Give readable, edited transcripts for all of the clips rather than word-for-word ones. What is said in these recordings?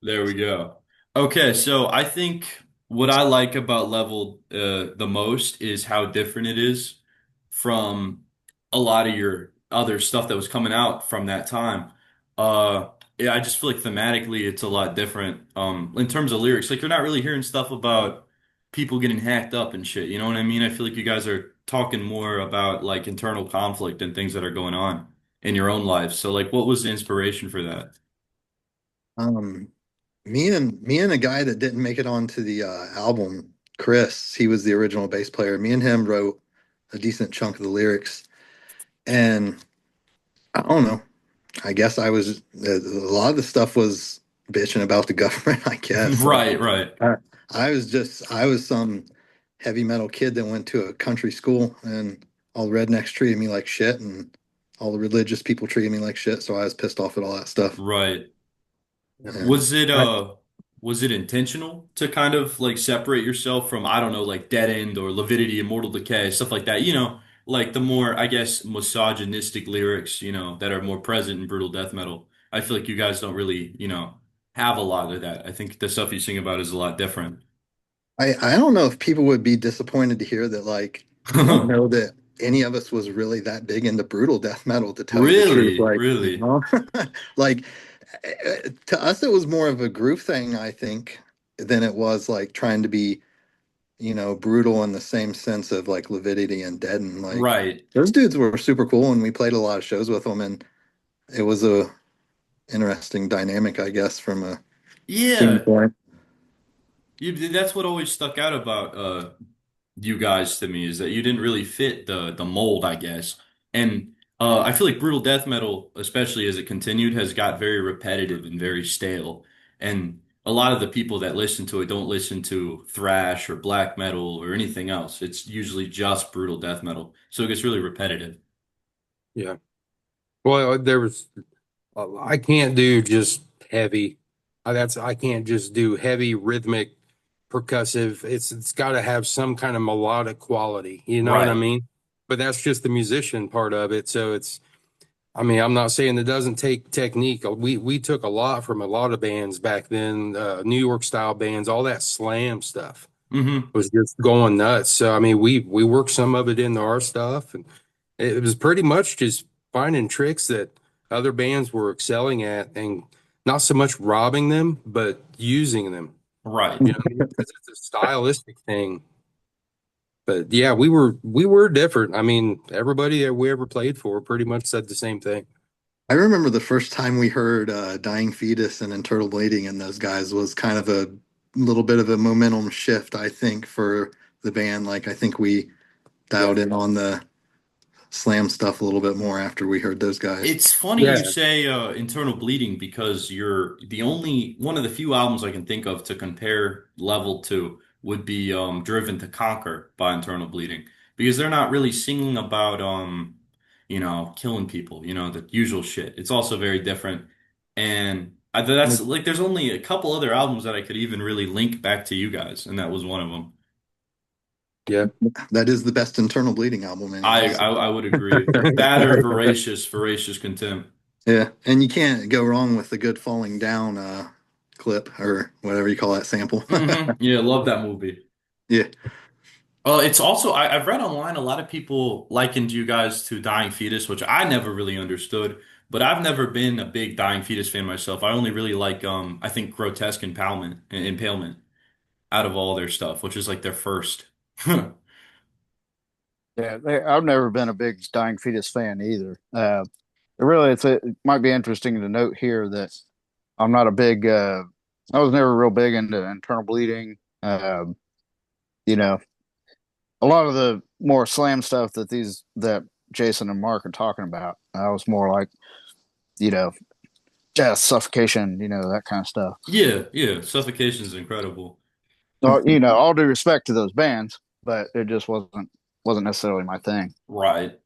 There we go. Okay, so I think what I like about Leveled the most is how different it is from a lot of your other stuff that was coming out from that time. Yeah, I just feel like thematically it's a lot different. In terms of lyrics, like you're not really hearing stuff about people getting hacked up and shit. You know what I mean? I feel like you guys are talking more about like internal conflict and things that are going on in your own lives. So like, what was the inspiration for that? Um, me and a guy that didn't make it onto the album, Chris, he was the original bass player. Me and him wrote a decent chunk of the lyrics, and I don't know. I guess a lot of the stuff was bitching about the government. I guess Right, right. I, I was some heavy metal kid that went to a country school, and all the rednecks treated me like shit, and all the religious people treated me like shit. So I was pissed off at all that stuff. Right. And Was it I, was it intentional to kind of like separate yourself from I don't know like Dead End or Lividity, Immortal Decay, stuff like that, like the more I guess misogynistic lyrics, that are more present in brutal death metal. I feel like you guys don't really, have a lot of that. I think the stuff you sing about is a lot different. I don't know if people would be disappointed to hear that, like, I don't know that any of us was really that big into brutal death metal, to tell you the truth. Really, really. Like, to us, it was more of a groove thing, I think, than it was like trying to be, brutal in the same sense of like Lividity and Deaden. Like, Right. those dudes were super cool, and we played a lot of shows with them, and it was a interesting dynamic, I guess, from a scene Yeah. point. That's what always stuck out about you guys to me is that you didn't really fit the mold, I guess. And I feel like brutal death metal, especially as it continued, has got very repetitive and very stale. And a lot of the people that listen to it don't listen to thrash or black metal or anything else. It's usually just brutal death metal. So it gets really repetitive. Yeah. Well, I can't do just heavy. I can't just do heavy rhythmic percussive. It's got to have some kind of melodic quality. You know what I Right. mean? But that's just the musician part of it. So I mean, I'm not saying it doesn't take technique. We took a lot from a lot of bands back then, New York style bands, all that slam stuff Hmm. was just going nuts. So I mean, we worked some of it into our stuff, and it was pretty much just finding tricks that other bands were excelling at, and not so much robbing them, but using them. Right. You know what I mean? Because it's a stylistic thing. But yeah, we were different. I mean, everybody that we ever played for pretty much said the same thing. I remember the first time we heard Dying Fetus and Internal Bleeding and those guys was kind of a little bit of a momentum shift, I think, for the band. Like, I think we Yeah, dialed in on the slam stuff a little bit more after we heard those guys. It's funny you yeah. say Internal Bleeding because you're the only one of the few albums I can think of to compare Level to would be Driven to Conquer by Internal Bleeding because they're not really singing about killing people, the usual shit. It's also very different. And that's like there's only a couple other albums that I could even really link back to you guys, and that was one of them. Yeah. That is the best Internal Bleeding album, I anyways. I, I would agree. That or Voracious Contempt. Yeah, and you can't go wrong with the good Falling Down clip or whatever you call that sample. Yeah, love that movie. Yeah. It's also I've read online a lot of people likened you guys to Dying Fetus, which I never really understood. But I've never been a big Dying Fetus fan myself. I only really like I think Grotesque Impalement out of all their stuff, which is like their first. Yeah, I've never been a big Dying Fetus fan either. Really, it might be interesting to note here that I'm not a big. I was never real big into internal bleeding. You know, a lot of the more slam stuff that Jason and Mark are talking about, I was more like, you know, jazz suffocation, that kind of stuff. Yeah, yeah. Suffocation's incredible. So, all due respect to those bands, but it just wasn't necessarily my thing. Right.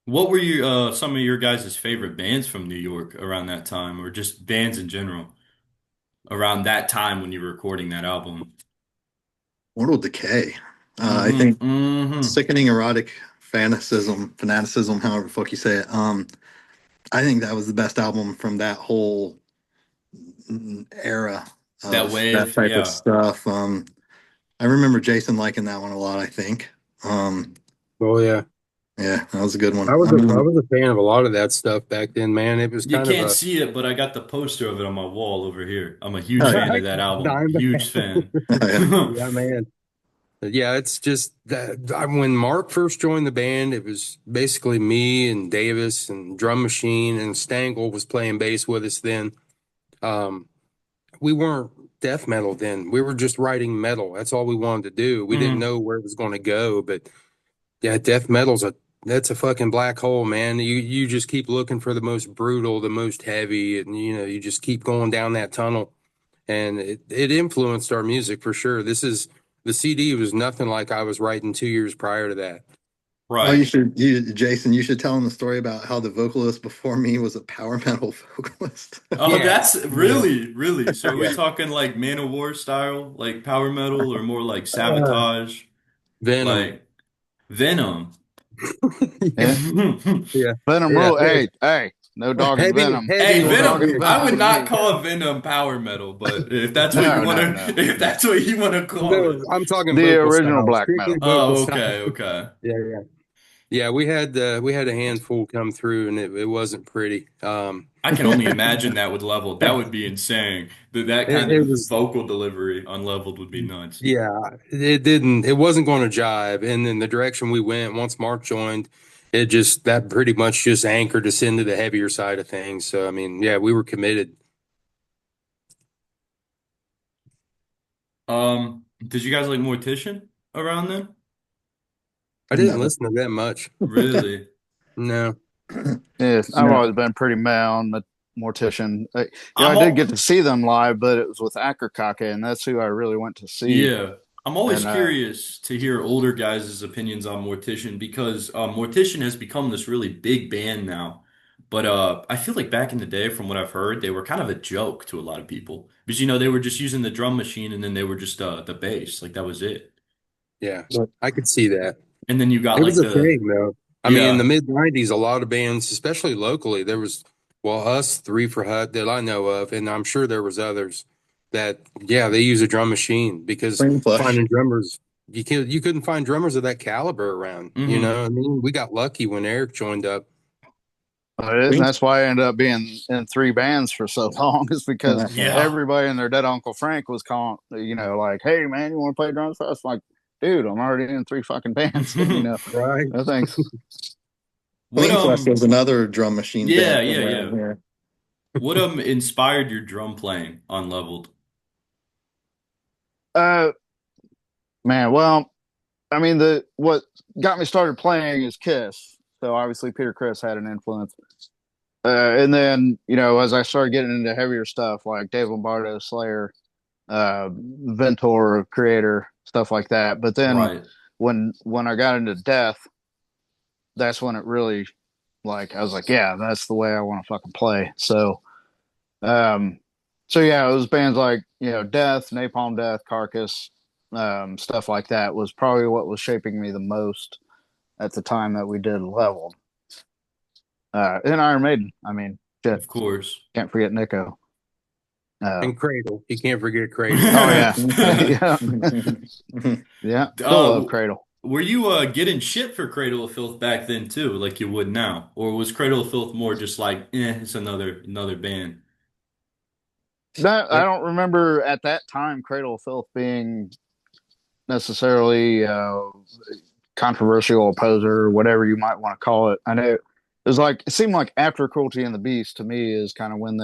What were some of your guys' favorite bands from New York around that time, or just bands in general around that time when you were recording that album? Mortal Decay. I Hmm. think Hmm. Sickening Erotic Fanaticism, however the fuck you say it. I think that was the best album from that whole era That of that wave, type of yeah. stuff. I remember Jason liking that one a lot, I think. Oh yeah. Yeah, that was a good one. I was a fan of a lot of that stuff back then, man. It was You kind of can't a see it, but I got the poster of it on my wall over here. I'm a huge Oh yeah. fan of that album. dime. Huge fan. Yeah. Yeah, man. Yeah, it's just that when Mark first joined the band, it was basically me and Davis and drum machine, and Stangle was playing bass with us then. Um, we weren't death metal then. We were just writing metal. That's all we wanted to do. We didn't Mhm. know where it was going to go, but yeah, death metal's a that's a fucking black hole, man. You just keep looking for the most brutal, the most heavy, and you just keep going down that tunnel. And it influenced our music for sure. The CD was nothing like I was writing 2 years prior to that. Oh, Right. Jason, you should tell him the story about how the vocalist before me was a power metal vocalist. Oh, Yeah, that's yeah, really. So are we yeah. talking like Man of War style, like power metal, or more like Uh, Sabotage, Venom. like Venom? Yeah. Yeah, Venom yeah, rule. Hey, hey, no dogging heavy, Venom. heavy Hey, No work. Venom. dogging Yeah, I would Venom. not call Venom power metal, but if that's what you No, want no, to, no, if no. that's what you want to call no, it. I'm talking The vocal original style, black strictly metal. vocal Oh, style. okay, okay. Yeah, yeah, yeah. We had a handful come through, and it wasn't pretty. I can only imagine that with Leveled. That would be insane. That kind It of was vocal delivery on Leveled would be nuts. Yeah, it wasn't going to jive. And then the direction we went once Mark joined, that pretty much just anchored us into the heavier side of things. So, I mean, yeah, we were committed. Did you guys like Mortician around then? I didn't No. listen to that much. Really? No. Yes, I've No. always been pretty mad on the Mortician. I I'm did get all, to see them live, but it was with Akerkake, and that's who I really went to see. yeah. I'm always And curious to hear older guys' opinions on Mortician because Mortician has become this really big band now. But I feel like back in the day, from what I've heard, they were kind of a joke to a lot of people because they were just using the drum machine and then they were just the bass, like that was it. Yeah, I could see that. And then you got It was like a the thing, though. I mean, in the yeah. mid 90s, a lot of bands, especially locally, there was, well, us, Three for Hut, that I know of, and I'm sure there was others that, yeah, they use a drum machine because Flame Flush. finding drummers, you couldn't find drummers of that caliber around. You Hmm. know, I mean, we got lucky when Eric joined up. Flame, that's why I ended up being in three bands for so long, is because Yeah. everybody and their dead Uncle Frank was calling, like, hey, man, you want to play drums for us? Like, dude, I'm already in three fucking bands. Right. No thanks. What Flame Flush was another drum machine yeah, band from yeah, around yeah. here. What inspired your drum playing on Leveled? Uh, Man, well, I mean, the what got me started playing is Kiss. So obviously Peter Criss had an influence. And then, as I started getting into heavier stuff like Dave Lombardo, Slayer, Ventor, Creator, stuff like that. But then Right. when I got into death, that's when it really, like, I was like, yeah, that's the way I want to fucking play. Um, so yeah, it was bands like, Death, Napalm Death, Carcass, stuff like that was probably what was shaping me the most at the time that we did Leveled. And Iron Maiden. I mean, shit, Of course. can't forget Nico. Uh, And Cradle. You can't forget Cradle. oh yeah, yeah, yeah. Still love uh, Cradle. were you getting shit for Cradle of Filth back then too, like you would now? Or was Cradle of Filth more just like, it's another band? That I don't remember at that time Cradle of Filth being necessarily controversial opposer or whatever you might want to call it. I know it seemed like after Cruelty and the Beast to me is kind of when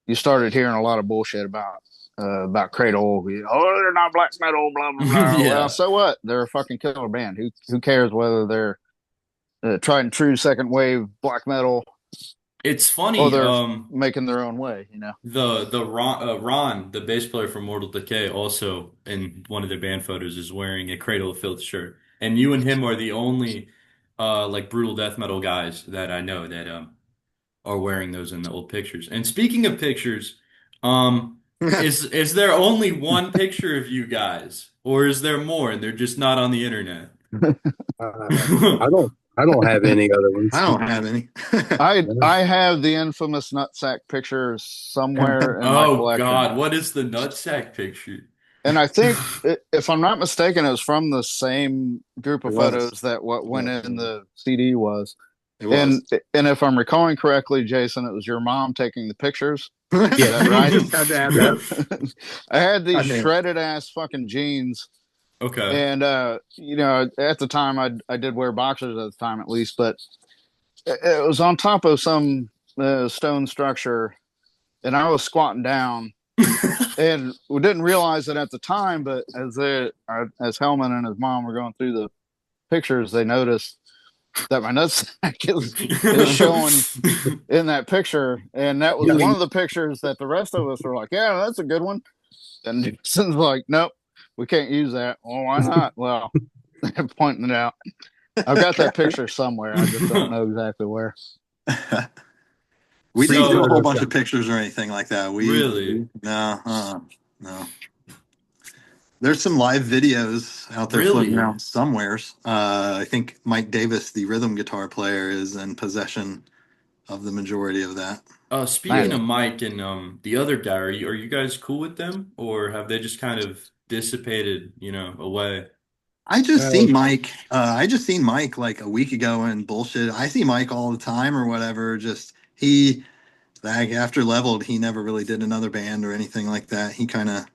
you started hearing a lot of bullshit about Cradle. Oh, they're not black metal, blah blah blah. Well, Yeah. so what? They're a fucking killer band. Who cares whether they're tried and true second wave black metal It's or funny, they're making their own way? the Ron, the bass player from Mortal Decay, also in one of their band photos is wearing a Cradle of Filth shirt. And you and him are the only like brutal death metal guys that I know that are wearing those in the old pictures. And speaking of pictures, is there only one picture of you guys, or is there more and they're just not on the internet? Uh, I don't. I don't have any other ones. I don't have any. I have the infamous nutsack picture somewhere in my Oh collection, God, what is the nutsack picture? and I think if I'm not mistaken, it was from the same group It of was. photos that what It went was. in the CD was. It And was. and if I'm recalling correctly, Jason, it was your mom taking the pictures. Is Yeah, that right? Just had to have yeah. that. I had these I mean, shredded ass fucking jeans, Okay. and at the time I did wear boxers at the time at least, but it was on top of some stone structure, and I was squatting down, and we didn't realize it at the time, but as Helman and his mom were going through the pictures, they noticed that my nutsack is showing in that picture, and that was Yeah. one of the pictures that the rest of us were like, "Yeah, that's a good one." And Jason's like, "Nope, we can't use that." Well, why not? Well, they're pointing it out. I've got that picture somewhere. I just don't know exactly where. we Free didn't do a whole bunch Photoshop. of pictures or anything like that. Really? No, no. There's some live videos out there floating Really? around somewheres. I think Mike Davis, the rhythm guitar player, is in possession of the majority of that. Speaking Man, of Mike and the other guy, are you guys cool with them, or have they just kind of dissipated, away? Uh, I just seen Mike like a week ago and bullshit. I see Mike all the time or whatever. Just he like after leveled, he never really did another band or anything like that. He kind of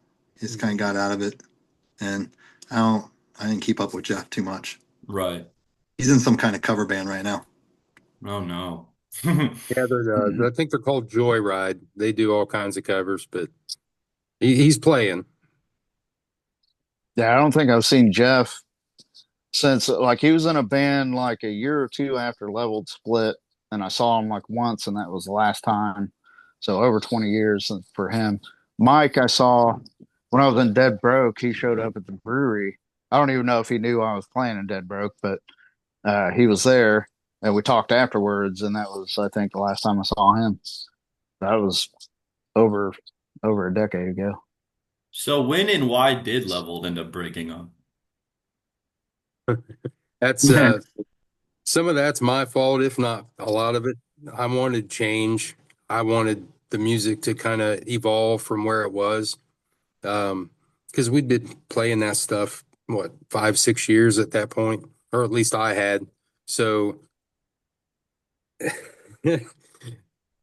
got out of it, and I don't. I didn't keep up with Jeff too much. Right. He's in some kind of cover band right now. Oh no. yeah, Mhm. I think they're called Joyride. They do all kinds of covers, but he's playing. yeah, I don't think I've seen Jeff since like he was in a band like a year or two after Leveled split, and I saw him like once, and that was the last time. So over 20 years for him. Mike, I saw when I was in Dead Broke. He showed up at the brewery. I don't even know if he knew I was playing in Dead Broke, but he was there, and we talked afterwards, and that was I think the last time I saw him. That was over over a decade ago. So when and why did Leveled end up breaking up? That's some of that's my fault, if not a lot of it. I wanted change. I wanted the music to kind of evolve from where it was. Because we'd been playing that stuff, what, 5, 6 years at that point, or at least I had. So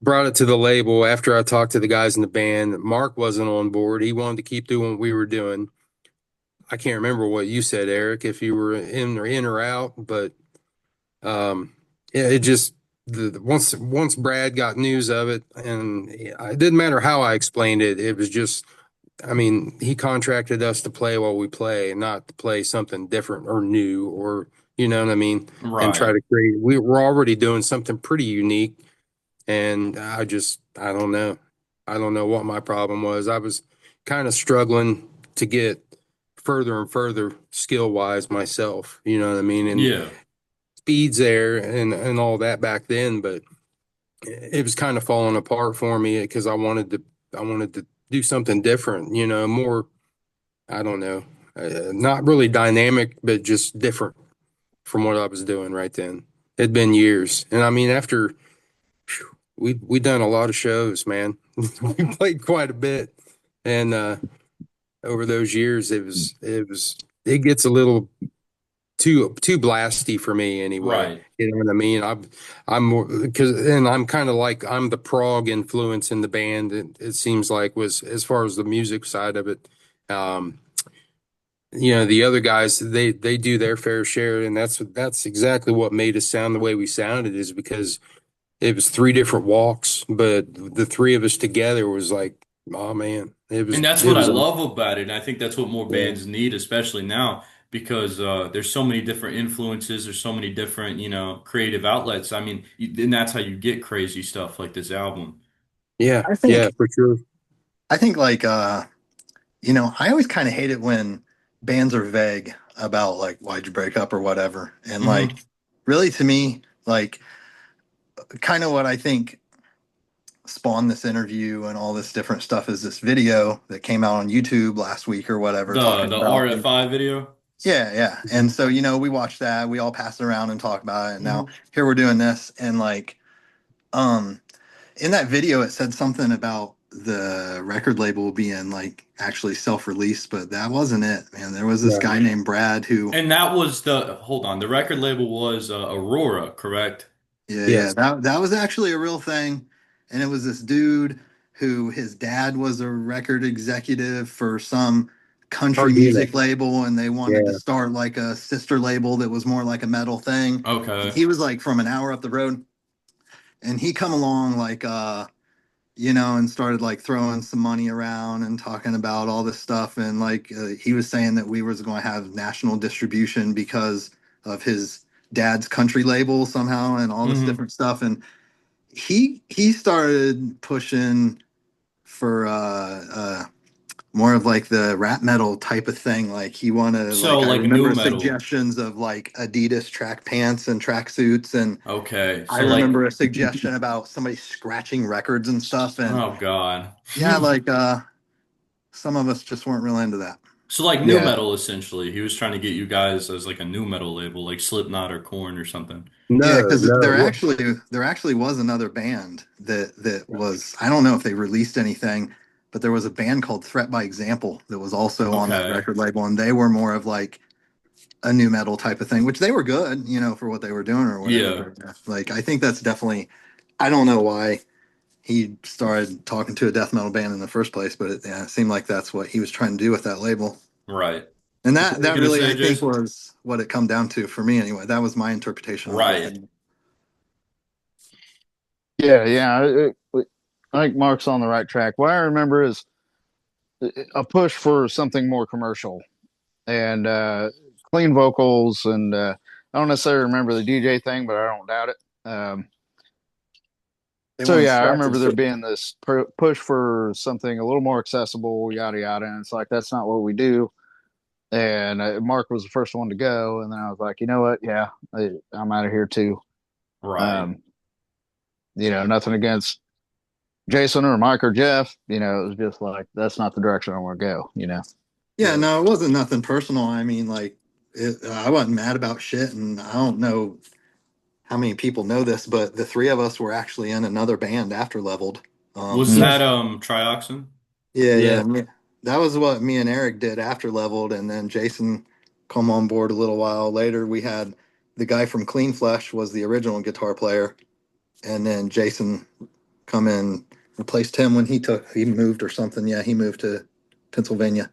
brought it to the label after I talked to the guys in the band. Mark wasn't on board. He wanted to keep doing what we were doing. I can't remember what you said, Eric, if you were in or out, but yeah, it just once Brad got news of it, and it didn't matter how I explained it. It was just, I mean, he contracted us to play while we play, and not to play something different or new, or you know what I mean, and try Right. to create. We were already doing something pretty unique, and I don't know. I don't know what my problem was. I was kind of struggling to get further and further skill wise myself. You know what I mean? And Yeah. speed's there and all that back then, but it was kind of falling apart for me because I wanted to do something different. More. I don't know. Not really dynamic, but just different from what I was doing right then. It'd been years, and I mean after. We done a lot of shows, man. We played quite a bit, and over those years, it gets a little too blasty for me anyway. Right. You know what I mean? I'm more because and I'm kind of like I'm the prog influence in the band. It seems like was as far as the music side of it. Um, the other guys they do their fair share, and that's exactly what made us sound the way we sounded is because it was three different walks, but the three of us together was like, oh man, it was And that's it what I was a love about it. And I think that's what more yeah. bands need, especially now, because there's so many different influences, there's so many different, creative outlets. I mean, and that's how you get crazy stuff like this album. Yeah, I yeah, think for sure. I think like I always kind of hate it when bands are vague about like why'd you break up or whatever. And like Hmm. really to me, like kind of what I think spawned this interview and all this different stuff is this video that came out on YouTube last week or whatever The talking the about RFI video. Yeah, yeah. And so, we watched that, we all passed it around and talked about it. And now here we're doing this. And like, um, in that video, it said something about the record label being like actually self-released, but that wasn't it, man. There was this guy No. named Brad who, And that was hold on, the record label was Aurora, correct? yeah, yeah, Yes. that was actually a real thing. And it was this dude who his dad was a record executive for some country Organic. music label, and they wanted to Yeah. start like a sister label that was more like a metal thing. And Okay. he was like from an hour up the road, and he come along like and started like throwing some money around and talking about all this stuff. And like he was saying that we was going to have national distribution because of his dad's country label somehow and all this Hmm. different stuff. And he started pushing for more of like the rap metal type of thing. Like he wanted, So like, I like new remember metal. suggestions of like Adidas track pants and track suits, and Okay. I So like, remember a suggestion about somebody scratching records and stuff. And oh God. yeah, like some of us just weren't real into that. So like new Yeah. metal essentially. He was trying to get you guys as like a new metal label, like Slipknot or Korn or something. Yeah, No, because no. there actually was another band that was, I don't know if they released anything, but there was a band called Threat by Example that was also on that Okay. record label, and they were more of like a new metal type of thing, which they were good, for what they were doing or whatever. Yeah. But like, I think that's definitely, I don't know why he started talking to a death metal band in the first place, but it seemed like that's what he was trying to do with that label. Right. And What that were you that gonna really, say, I think, Jason? was what it come down to for me anyway. That was my interpretation of the whole Right. thing. Yeah, yeah. I think Mark's on the right track. What I remember is a push for something more commercial and clean vocals. And I don't necessarily remember the DJ thing, but I don't doubt it. They So want to yeah, I scratch remember there it. being this push for something a little more accessible, yada yada. And it's like that's not what we do. And Mark was the first one to go, and then I was like, you know what? Yeah, I'm out of here too. Right. Um, nothing against Jason or Mike or Jeff. It was just like that's not the direction I want to go. Yeah, Yeah. no, it wasn't nothing personal. I mean, like, I wasn't mad about shit, and I don't know how many people know this, but the three of us were actually in another band after Leveled. Was Um, Mm. that Trioxin? yeah, Yeah. yeah, that was what me and Eric did after Leveled, and then Jason come on board a little while later. We had the guy from Clean Flesh was the original guitar player, and then Jason come in, replaced him when he moved or something. Yeah, he moved to Pennsylvania.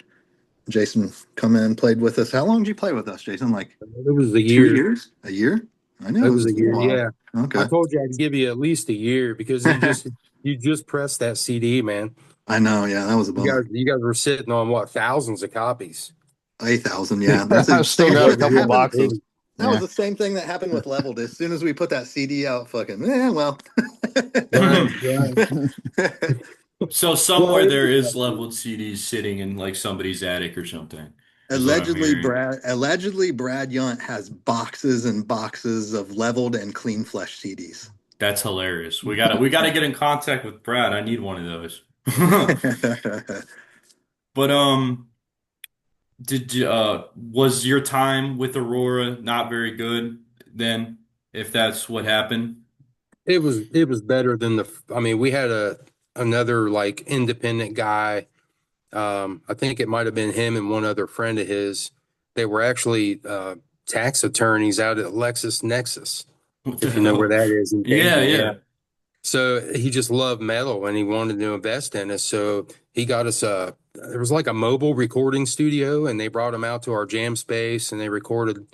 Jason come in, played with us. How long did you play with us, Jason? Like It was a two year. years? A year? I knew It it was was a a year. while. Yeah. I Okay. told you I'd give you at least a year because you just pressed that CD, man. I know. Yeah, that was a bummer. You guys were sitting on what thousands of copies. 8,000. Yeah, that's the I've still same got shit a that couple happened. boxes. That was Yeah. the same thing that happened with Leveled. As soon as we put that CD out, fucking, well. Right, right. So Well, somewhere it there was is like, leveled CDs sitting in like somebody's attic or something, is what I'm allegedly, hearing. Brad Yunt has boxes and boxes of Leveled and Clean Flesh CDs. That's hilarious. We gotta get in contact with Brad. I need one of those. But did you was your time with Aurora not very good then, if that's what happened? it was better than I mean, we had another like independent guy. I think it might have been him and one other friend of his. They were actually tax attorneys out at LexisNexis, What the if you know where hell? that is in Yeah, Dayton. Yeah. yeah. So he just loved metal and he wanted to invest in us. So he got us there was like a mobile recording studio and they brought him out to our jam space and they recorded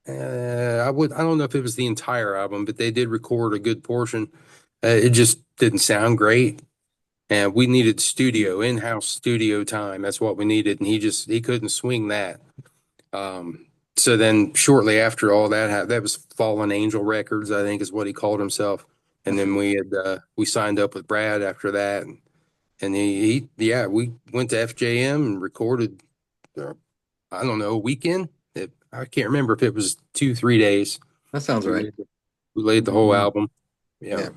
I don't know if it was the entire album, but they did record a good portion. It just didn't sound great. And we needed in-house studio time. That's what we needed. And he couldn't swing that. So then shortly after all that that was Fallen Angel Records, I think is what he called himself. And then we signed up with Brad after that. And yeah, we went to FJM and recorded, uh, I don't know, a weekend. I can't remember if it was 2, 3 days. That sounds We right. laid, we laid the whole album. Yeah, Yeah.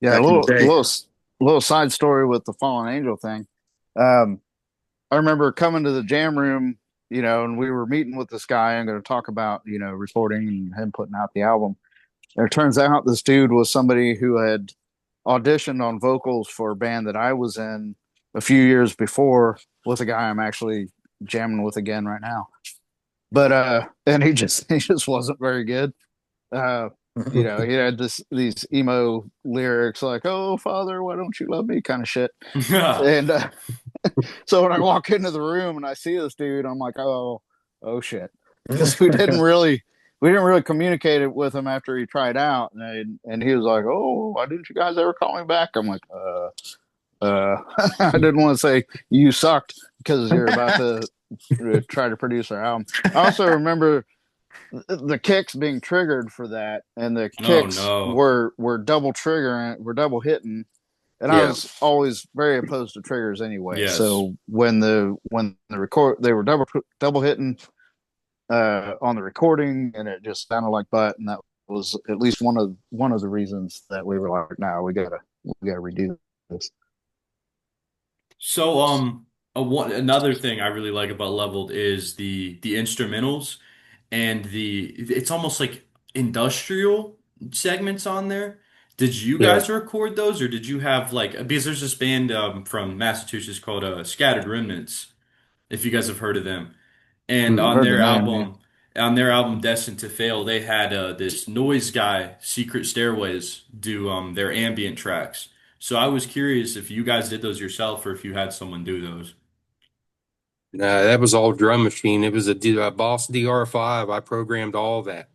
Yeah, a back in the day. little side story with the Fallen Angel thing. Um, I remember coming to the jam room, and we were meeting with this guy. I'm going to talk about, recording and him putting out the album. And it turns out this dude was somebody who had auditioned on vocals for a band that I was in a few years before with a guy I'm actually jamming with again right now. But and he just wasn't very good. Uh he had these emo lyrics like, "Oh Father, why don't you love me?" kind of shit. And so when I walk into the room and I see this dude, I'm like, oh shit, because we didn't really communicate it with him after he tried out, and he was like, "Oh, why didn't you guys ever call me back?" I'm like, I didn't want to say you sucked because you're about to try to produce our album. I also remember the kicks being triggered for that, and the Oh kicks no. were double triggering, were double hitting, and I Yeah. was always very opposed to triggers anyway. Yes. So when the record they were double hitting on the recording, and it just sounded like butt, and that was at least one of the reasons that we were like, "No, we gotta redo this." So, another thing I really like about Leveled is the instrumentals and it's almost like industrial segments on there. Did you Yeah. guys record those, or did you have like because there's this band from Massachusetts called Scattered Remnants, if you guys have heard of them. And I've heard the name, yeah. on their album Destined to Fail, they had this noise guy, Secret Stairways, do their ambient tracks. So I was curious if you guys did those yourself or if you had someone do those. Nah, that was all drum machine. It was a Boss DR5. I programmed all that.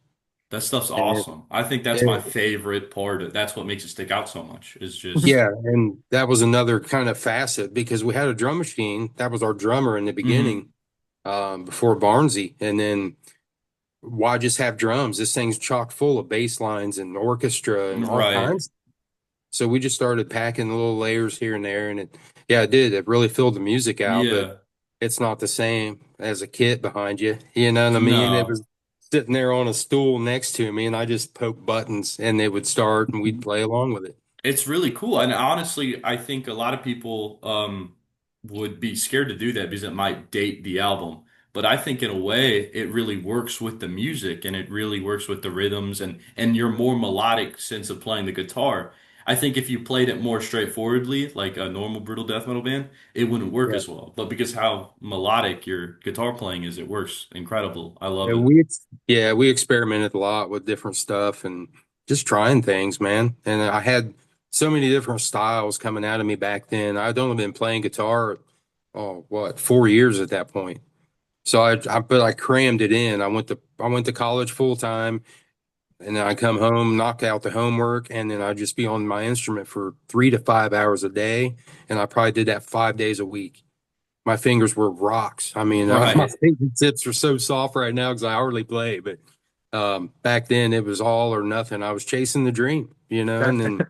That stuff's And it, awesome. I think that's my it, favorite part. That's what makes it stick out so much. Is just yeah, and that was another kind of facet because we had a drum machine. That was our drummer in the hmm beginning, before Barnsey. And then why just have drums? This thing's chock full of bass lines and orchestra and all right. kinds. So we just started packing little layers here and there, and yeah, it did. It really filled the music out, but Yeah. it's not the same as a kit behind you. You know what I mean? It No. was sitting there on a stool next to me, and I just poked buttons, and it would start, and we'd play along with it. It's really cool. And honestly, I think a lot of people would be scared to do that because it might date the album. But I think in a way it really works with the music and it really works with the rhythms and your more melodic sense of playing the guitar. I think if you played it more straightforwardly, like a normal brutal death metal band, it wouldn't work Yeah. as well. But because how melodic your guitar playing is, it works incredible. I love Yeah, it. we experimented a lot with different stuff and just trying things, man. And I had so many different styles coming out of me back then. I'd only been playing guitar, oh, what, 4 years at that point. So but I crammed it in. I went to college full time, and then I come home, knock out the homework, and then I'd just be on my instrument for 3 to 5 hours a day. And I probably did that 5 days a week. My fingers were rocks. I mean, my Right. fingertips are so soft right now because I hardly play. But back then, it was all or nothing. I was chasing the dream, back, and then it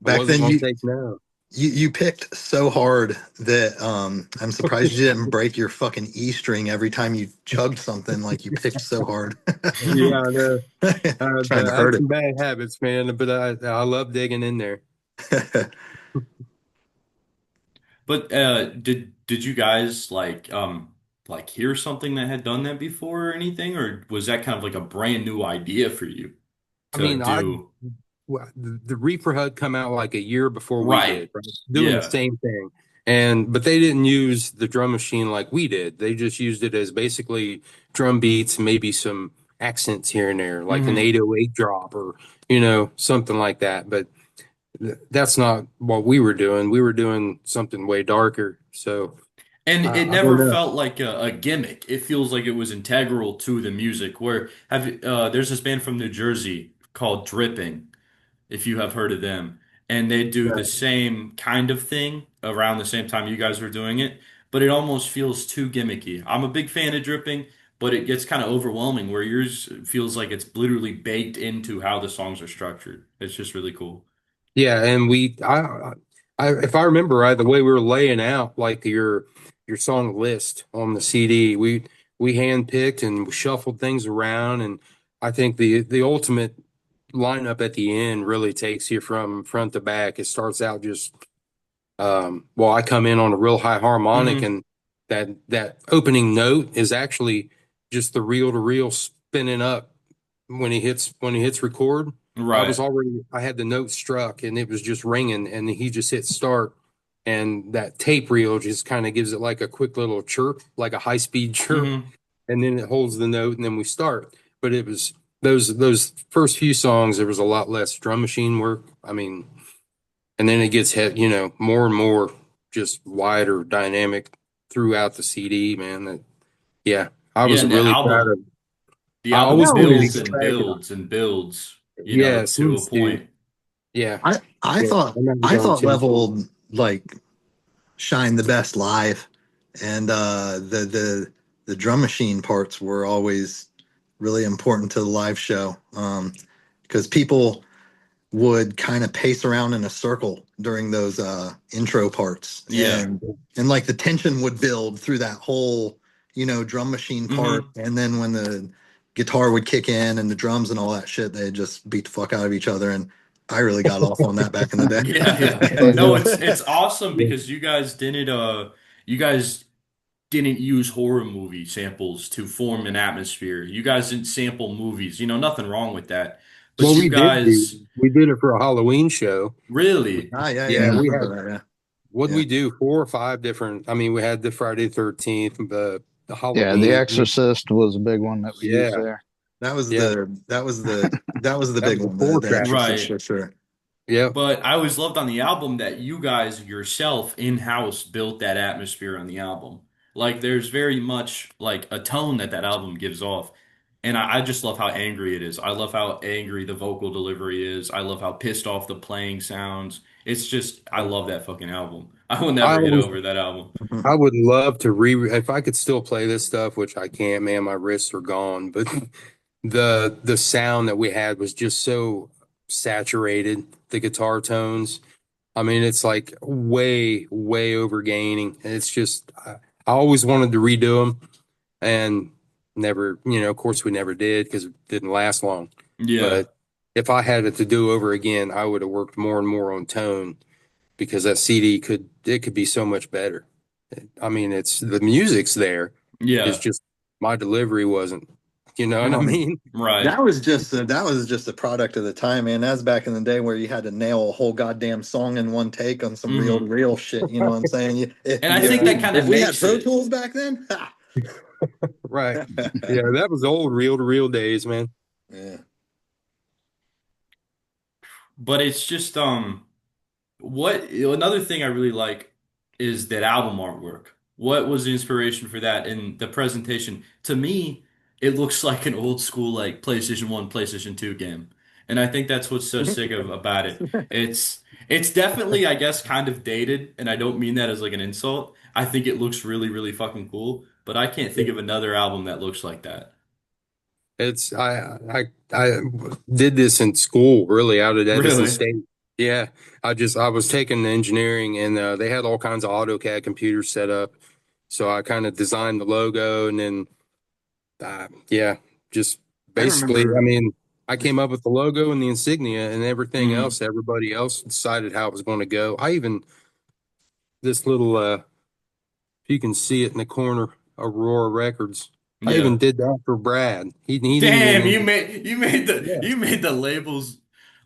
back wasn't then going you to take no. you picked so hard that I'm surprised you didn't break your fucking E string every time you chugged something. Like you picked so hard. Yeah, I know. Trying to I have hurt some bad habits, man, but I love digging in there. it. But did you guys like hear something that had done that before or anything, or was that kind of like a brand new idea for you I to mean, do? the Reaper HUD come out like a year before we Right. did, right? Doing the Yeah. same thing. But they didn't use the drum machine like we did. They just used it as basically drum beats, maybe some accents here and there, like an hmm 808 drop or, something like that. But that's not what we were doing. We were doing something way darker. So And it I don't never know. felt like a gimmick. It feels like it was integral to the music. There's this band from New Jersey called Dripping, if you have heard of them. And they do the same kind of thing around the same time you guys were doing it, but it almost feels too gimmicky. I'm a big fan of Dripping, but it gets kind of overwhelming where yours feels like it's literally baked into how the songs are structured. It's just really cool. Yeah, and if I remember right, the way we were laying out like your song list on the CD, we handpicked and we shuffled things around, and I think the ultimate lineup at the end really takes you from front to back. It starts out just well, I come in on a real high harmonic, hmm and that opening note is actually just the reel to reel spinning up when he hits record. Right. I had the note struck and it was just ringing and he just hit start and that tape reel just kind of gives it like a quick little chirp, like a high speed chirp, Hmm. and then it holds the note and then we start. But it was those first few songs, there was a lot less drum machine work. I mean, and then it gets more and more just wider dynamic throughout the CD, man. Yeah, I Yeah, was and really proud of. the I album always wanted to builds get and back. builds and builds, Yeah, to a since dude. point. Yeah, I yeah. thought I'm not I going thought to. Level like shined the best live, and the drum machine parts were always really important to the live show, because people would kind of pace around in a circle during those intro parts, Yeah. and like the tension would build through that whole drum machine part, Hmm. and then when the guitar would kick in and the drums and all that shit, they just beat the fuck out of each other. And I really got off on that back in the Yeah, yeah. No, it's awesome Yeah. because you guys didn't use horror movie samples to form an atmosphere. You guys didn't sample movies. Nothing wrong with that. But Well, you guys we did it for a Halloween show. really, Yeah, Yeah, I we remember had, that. what did Yeah, we do? 4 or 5 different. I mean, we had the Friday the 13th, the Yeah, The Halloween. Exorcist was a big one that we used Yeah, there. yeah. that was the That big was a one, four the track. Exorcist right. for sure. Yep. But I always loved on the album that you guys yourself in-house built that atmosphere on the album. Like there's very much like a tone that album gives off. And I just love how angry it is. I love how angry the vocal delivery is. I love how pissed off the playing sounds. It's just, I love that fucking album. I will I never get always over that album. I would love to if I could still play this stuff, which I can't, man, my wrists are gone. But the sound that we had was just so saturated, the guitar tones. I mean, it's like way, way over gaining. And it's just I always wanted to redo them and never, of course we never did because it didn't last long. Yeah. But if I had it to do over again, I would have worked more and more on tone because that CD could be so much better. I mean, it's the music's there. It's Yeah. just my delivery wasn't. You know what I Um, mean? Right. that was just a product of the time, man. That's back in the day where you had to nail a whole goddamn song in one take on some Hmm. real shit. You know what I'm saying? And I think that kind If of we had makes Pro it. Tools back then, ha! Right. Yeah, that was old reel to reel days, man. Yeah. But it's just what another thing I really like is that album artwork. What was the inspiration for that in the presentation? To me, it looks like an old school like PlayStation 1, PlayStation 2 game. And I think that's what's so sick about it. It's definitely, I guess, kind of dated, and I don't mean that as like an insult. I think it looks really, really fucking cool, but I can't think of another album that looks like that. It's I did this in school, really, out at Edison Really? State. Yeah, I was taking engineering, and they had all kinds of AutoCAD computers set up, so I kind of designed the logo, and then yeah, just I basically, I remember. mean, I came up with the logo and the insignia and everything Hmm. else. Everybody else decided how it was going to go. I even this little if you can see it in the corner, Aurora Records. I even Yeah. did that for Brad. He didn't Damn, even. Yeah, you made the labels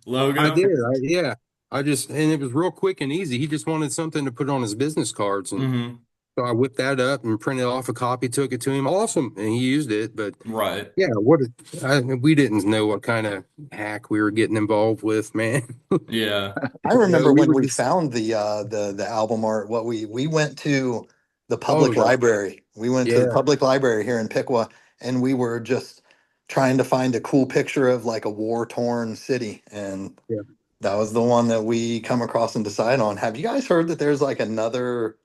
I logo. did. Yeah, I just and it was real quick and easy. He just wanted something to put on his business cards, and Hmm. so I whipped that up and printed off a copy, took it to him. Awesome, and he used it. But Right. yeah, we didn't know what kind of hack we were getting involved with, man. Yeah. I remember We when were we just, found the album art. What we went to the oh, public library. We went to the yeah, public library here in Piqua, and we were just trying to find a cool picture of like a war torn city, and yeah. that was the one that we come across and decide on. Have you guys heard that there's like another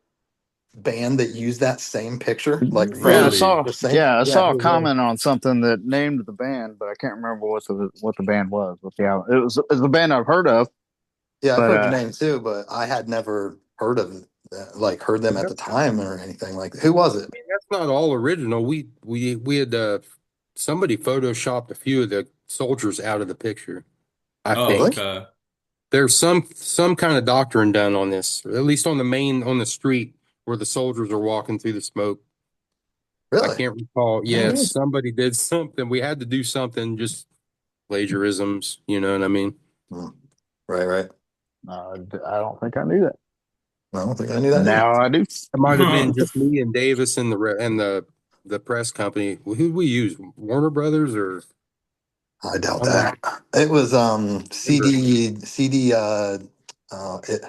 band that used that same picture, like Yeah, for Really? the same? I Yeah, saw a comment on something that named the band, but I can't remember what the band was. What the album? It was a band I've heard of, yeah, I've but heard the name too, but I had never heard of it, like heard them at the That's, time or anything. Like, who was it? I mean, that's not all original. We had somebody photoshopped a few of the soldiers out of the picture. I Oh, Really? think okay. there's some kind of doctrine done on this, at least on the street where the soldiers are walking through the smoke. I Really? can't recall. Oh, Yeah, nice. somebody did something. We had to do something, just plagiarisms, you know what I mean? Hmm. Right, right. I don't think I knew that. I don't think I knew that either. Now I do. It might have been just me and Davis and the press company. Who did we use? Warner Brothers or I doubt I don't that. It was remember. CD it,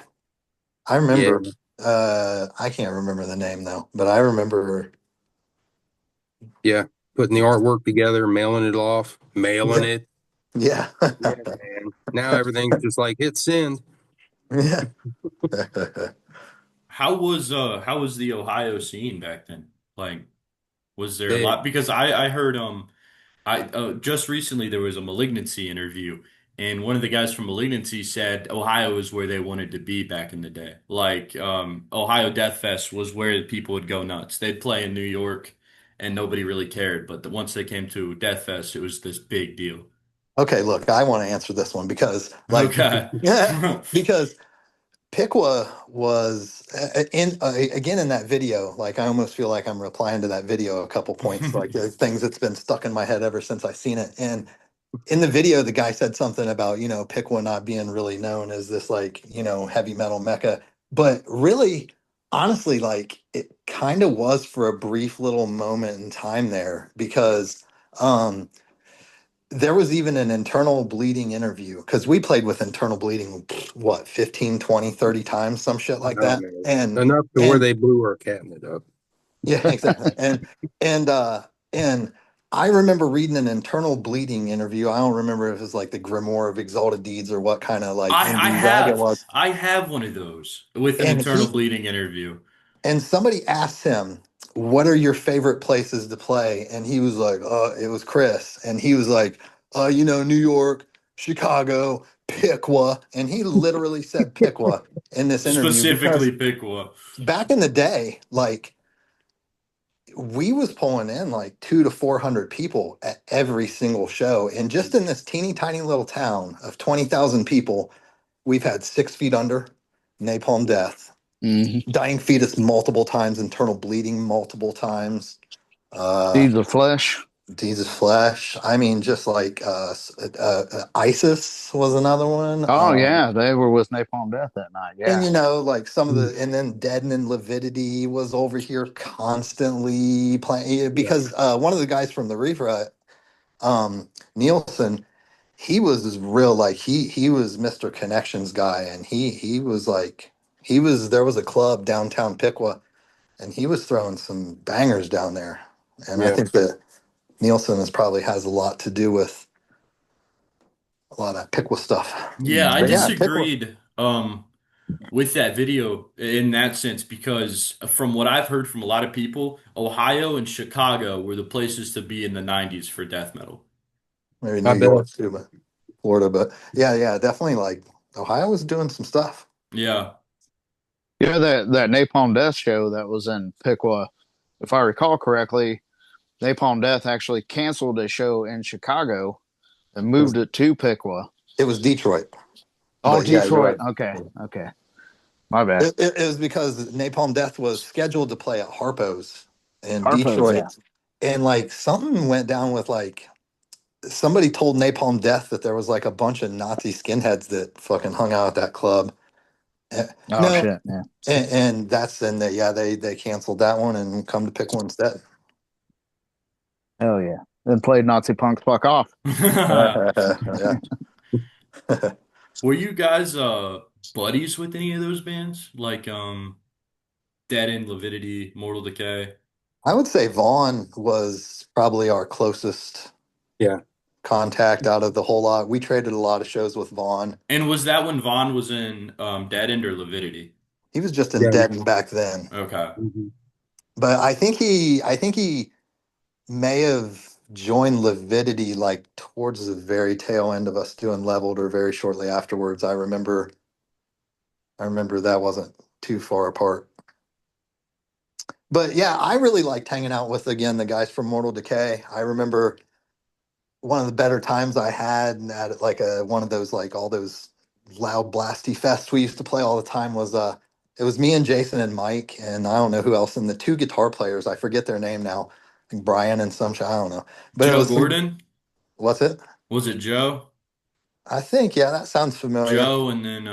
I Yeah, remember I can't remember the name though, but I remember yeah. Putting the artwork together, mailing it off, mailing yeah. it. Yeah. Yeah, man. Now everything's just like hit send. Yeah. How was the Ohio scene back then? Like, was there a They, lot? Because I heard I just recently there was a Malignancy interview, and one of the guys from Malignancy said Ohio is where they wanted to be back in the day. Like Ohio Death Fest was where people would go nuts. They'd play in New York, and nobody really cared. But once they came to Death Fest, it was this big deal. Okay, look, I want to answer this one because like Okay. yeah, because Piqua was in again in that video. Like I almost feel like I'm replying to that video a couple points, like things that's been stuck in my head ever since I seen it. And in the video, the guy said something about Piqua not being really known as this like heavy metal mecca, but really, honestly, like it kind of was for a brief little moment in time there because. There was even an internal bleeding interview because we played with internal bleeding what 15, 20, 30 times, some shit like oh that. man, and enough to where and they blew our cabinet up. yeah, exactly. And I remember reading an internal bleeding interview. I don't remember if it was like the grimoire of exalted deeds or what kind of like I indie rag it have was. I have one of those with an and internal he bleeding interview. And somebody asked him, "What are your favorite places to play?" And he was like, it was Chris." And he was like, New York, Chicago, Piqua." And he literally said Piqua in this interview because Specifically Piqua. back in the day, like we was pulling in like 200 to 400 people at every single show. And just in this teeny tiny little town of 20,000 people, we've had 6 feet under, Napalm Death, Mm-hmm. dying fetus multiple times, internal bleeding multiple times, uh Seeds of flesh. Jesus flesh. I mean, just like ISIS was another one. Oh yeah, they were with Napalm Death that night. And Yeah. like some of the, and then Dead and Lividity was over here constantly playing Yeah, because one of the guys from the Reefer, Nielsen, he was real like he was Mr. Connections guy, and he was like there was a club downtown Piqua, and he was throwing some bangers down there, and I yeah. think that Nielsen is probably has a lot to do with a lot of that Piqua stuff. Yeah, I But yeah, Piqua. disagreed with that video in that sense because from what I've heard from a lot of people, Ohio and Chicago were the places to be in the 90s for death metal. Maybe New I bet. York too, but Florida. But yeah, yeah, definitely like Ohio was doing some stuff. Yeah. Yeah, that Napalm Death show that was in Piqua, if I recall correctly, Napalm Death actually canceled a show in Chicago and It was moved it to Piqua. it was Detroit. Oh, But yeah, you're Detroit. right. Okay, okay, my bad. It was because Napalm Death was scheduled to play at Harpo's in Harpo's, yeah. Detroit. And like something went down with like somebody told Napalm Death that there was like a bunch of Nazi skinheads that fucking hung out at that club. Oh No, shit, yeah. and that's and they yeah they canceled that one and come to pick one instead. Hell yeah. Then played Nazi punks fuck off. Yeah. Were you guys buddies with any of those bands? Like Dead End, Lividity, Mortal Decay? I would say Vaughn was probably our closest Yeah, contact out of the whole lot. We traded a lot of shows with Vaughn. And was that when Vaughn was in Dead End or Lividity? He was just in yeah. Denton back then, Okay. Mhm. but I think he may have joined Lividity like towards the very tail end of us doing Leveled or very shortly afterwards. I remember that wasn't too far apart. But yeah, I really liked hanging out with again the guys from Mortal Decay. I remember one of the better times I had at like one of those like all those loud blasty fests we used to play all the time was It was me and Jason and Mike, and I don't know who else, and the two guitar players. I forget their name now, like Brian and some shit. I don't know, but it Joe was some. Gordon? What's it? Was it Joe? I think yeah, that sounds familiar. Joe and then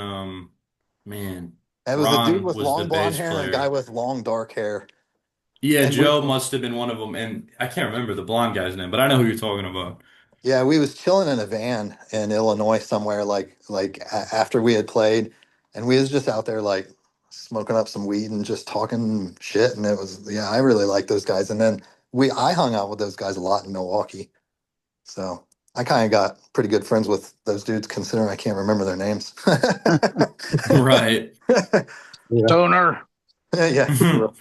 man, It was a dude Ron with was the long blonde bass hair and a guy player. with long dark hair, Yeah, and we Joe must have been one of them, and I can't remember the blonde guy's name, but I know who you're talking about. yeah, we was chilling in a van in Illinois somewhere, after we had played, and we was just out there like smoking up some weed and just talking shit, and it was yeah, I really like those guys, and then we I hung out with those guys a lot in Milwaukee. So I kind of got pretty good friends with those dudes, considering I can't remember their names. Right. Yeah. Stoner. Yeah, for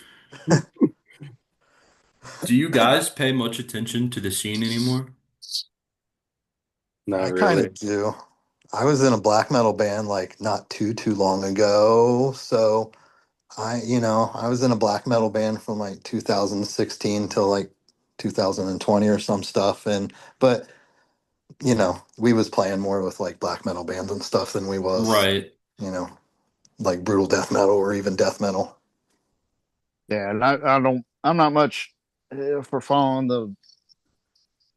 Do you guys pay much attention to the scene anymore? Not I kind really. of do. I was in a black metal band like not too long ago, so I was in a black metal band from like 2016 till like 2020 or some stuff, and but we was playing more with like black metal bands and stuff than we was, Right. you know, like brutal death metal or even death metal. Yeah, and I don't. I'm not much for following the